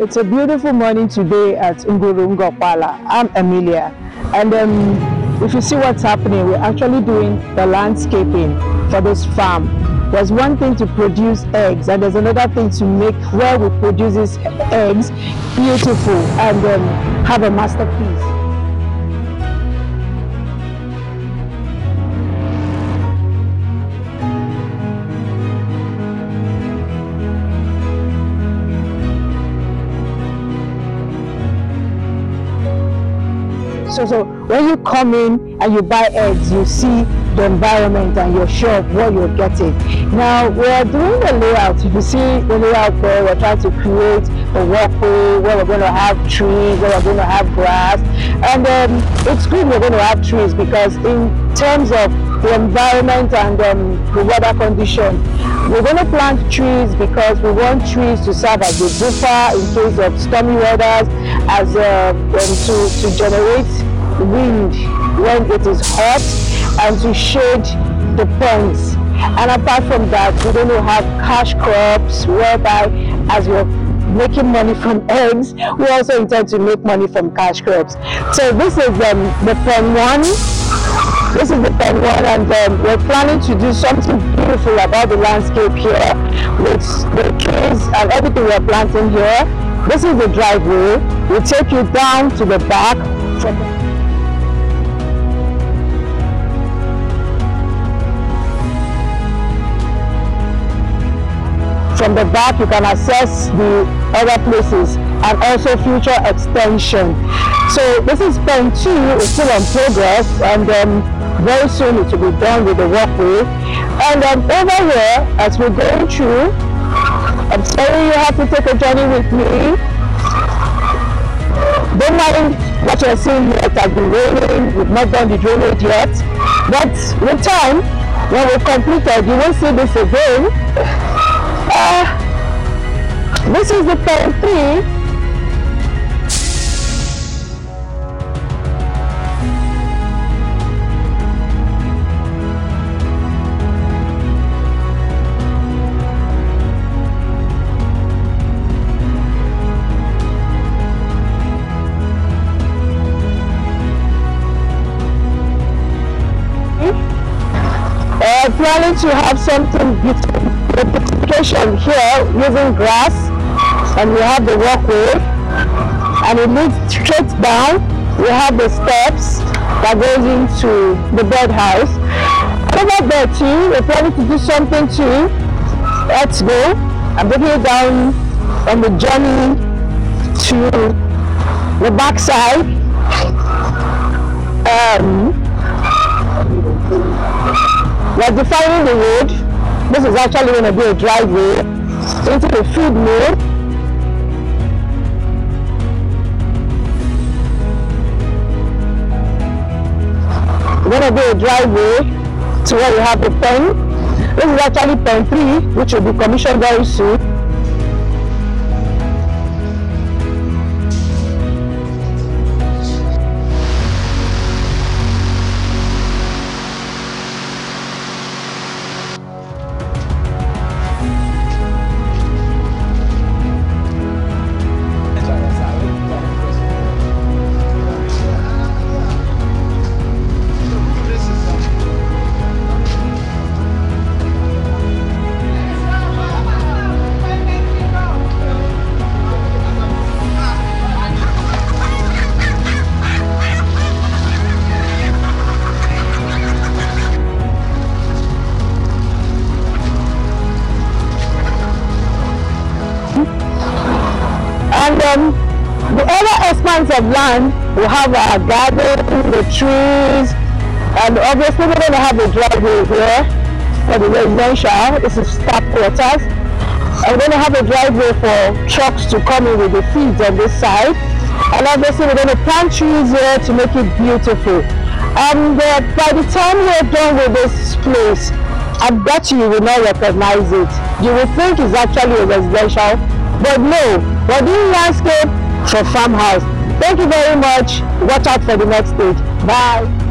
It's a beautiful morning today at Ngor-okpala. I'm Amelia, and if you see what's happening, we're actually doing the landscaping for this farm. There's one thing to produce eggs, and there's another thing to make where we produce these eggs beautiful and have a masterpiece. So when you come in and you buy eggs, you see the environment and you're sure of what you're getting. Now we're doing the layout. If you see the layout there, we're trying to create a walkway where we're going to have trees, where we're going to have grass, and it's good we're going to have trees because in terms of the environment and the weather condition, we're going to plant trees because we want trees to serve as a buffer in case of stormy weather, as to generate wind when it is hot, and to shade the ponds. And apart from that, we're going to have cash crops whereby as we're making money from eggs, we also intend to make money from cash crops. So this is the pen one. This is the pen one, and we're planning to do something beautiful about the landscape here with the trees and everything we're planting here. This is the driveway. We'll take you down to the back. From the back, you can access the other places and also future extension. So this is pen 2, it's still on progress, and very soon it will be done with the walkway. And over here, as we're going through, I'm sorry you have to take a journey with me. Don't mind what you're seeing here, it has been raining, we've not done the drainage yet. But with time, when we're completed, you will see this again. This is the pen 3. Planning to have something beautiful. The beautification here using grass, and we have the walkway, and it leads straight down. We have the steps that goes into the birdhouse. Over there too, we're planning to do something too. Let's go. I'm taking you down on the journey to the backside. We're defining the road. This is actually going to be a driveway into the food mill. We're going to do a driveway to where we have the pen. This is actually pen 3, which will be commissioned very soon. The other expanse of land will have our garden, the trees, and obviously we're going to have a driveway here for the residential. This is staff quarters. And we're going to have a driveway for trucks to come in with the feeds on this side. And obviously we're going to plant trees here to make it beautiful. And by the time we're done with this place, I bet you will not recognize it. You will think it's actually a residential, but no, we're doing landscape for farmhouse. Thank you very much. Watch out for the next stage. Bye.